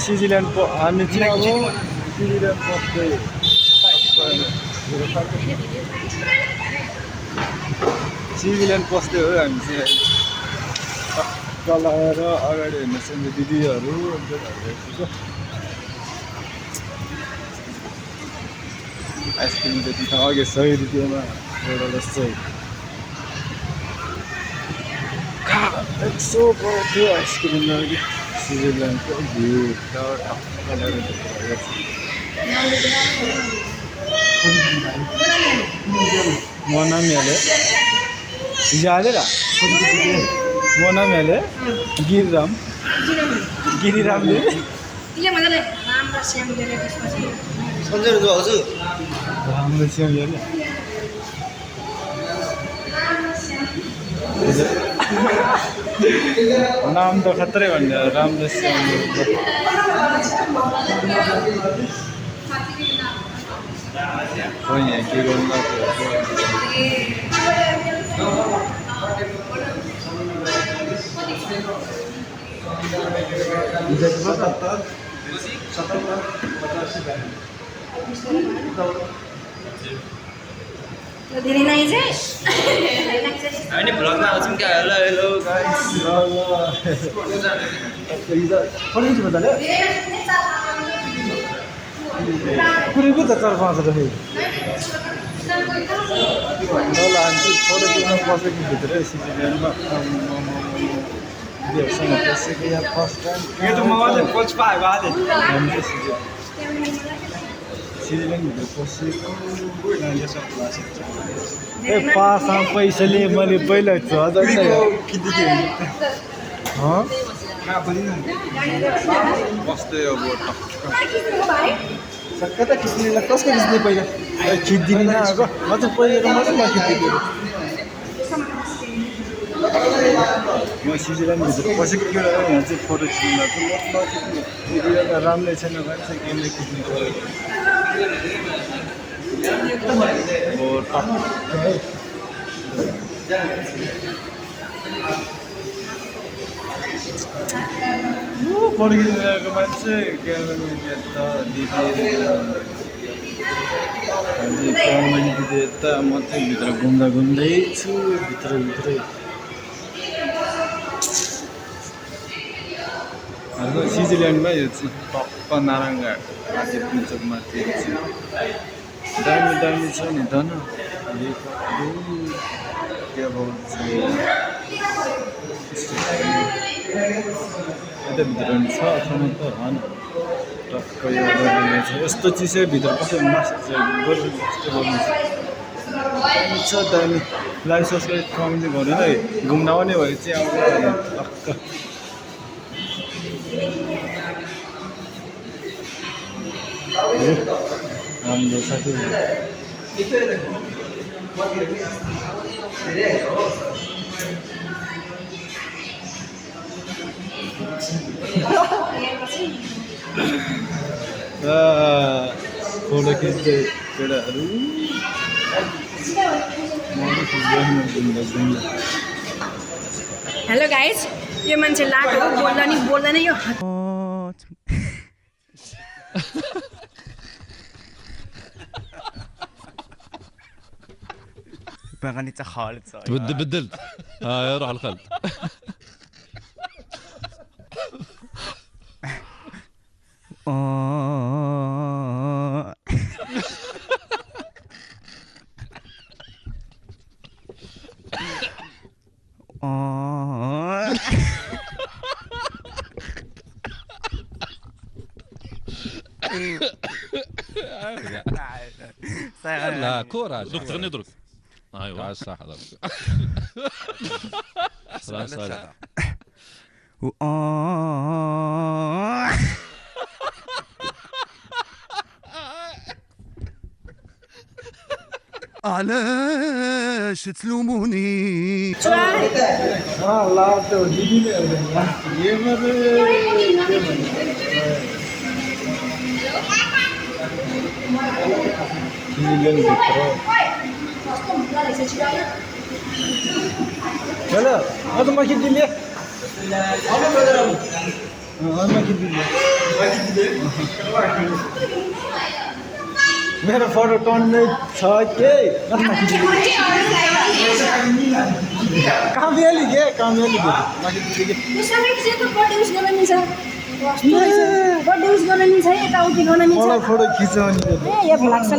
Switzerland हामी चाहिँ अब स्विजरल्यान्ड पस्दै स्विजरल्यान्ड पस्दै हो हामी चाहिँ टक्क लगाएर अगाडि हेर्नुहोस् अन्त दिदीहरू आइसक्रिम त्यति त अघि 100 रुपियाँमा एउटा जस्तै 100 पर्थ्यो आइसक्रिम अघि स्विजरल्यान्डको भ्यू टक्क लगाएर म नाम हालेँ हिजो हालेर म नाम हालेँ गिरिरामले राम्रो श्याम नाम त खत्रै भन्ने राम्रो श्याम यहाँ के गर्नु धेरै नै चाहिँ हामी भ्लगमा आउँछौँ क्या हेलो हेलो गाइस कुरीको त 4-5 रुपियाँ लान्छु फोटो खिच्न पसेको भित्रै स्विजरल्यान्डमा दिदीहरूसँग पसेको यहाँ फर्स्ट टाइम ये तो मगाले कोच पाए बाले हामी चाहिँ स्विजरल्यान्डभित्र पसेको ये सब क्लास ए पासमा पैसाले मैले पहिला 1000 बस्दै अब सक्का त खिच्नेलाई कसको खिच्ने पहिला खिचिदिनु न अब म चाहिँ पहिला मात्रै नखिचिदिनु म स्विजरल्यान्डभित्र पसेको बेला यहाँ चाहिँ फोटो खिच्नु चाहिँ राम्रै छैन भने चाहिँ गेमले खिच्नु पड्किरहेको मान्छे क्यामेराम्यान यता दिदी यता म चाहिँ भित्र घुम्दै छु भित्रै हाम्रो स्विजरल्यान्डमा यो चाहिँ टक्क नाराङ्गा पुञ्चकमाथि दामी छ नि धन यता भित्र पनि छ अथवा त होइन टक्क यो गरिदिने छ यस्तो चिजै भित्र कसै मास्क दामी छ दामी लाइक सब्सक्राइब कमेन्ट गरेर है घुम्न आउने भए चाहिँ आउँछ टक्क राम्रो साथी फोटो खिच्दै केटाहरू हेलो गाइज यो मान्छे लाटो हो बोल्दा नि बोल्दैन यो ما غنيت خالد بدلت روح الخلد لا كورة تغني ادرك ايوه صح هذا علاش تلوموني لا تو ديدي ये चलो अब तो मैं कितनी ले अनुमा खिचिदिनु मेरो फोटो टन्नै छ के कतिमा खिचिदिनु कामेली के कामेली के यसरी चाहिँ त बर्थडे विश गर्न मिल्छ बर्थडे विश गर्न मिल्छ यताउति गर्न मिल्छ मलाई फोटो खिच्छ अनि ए यो लाग्छ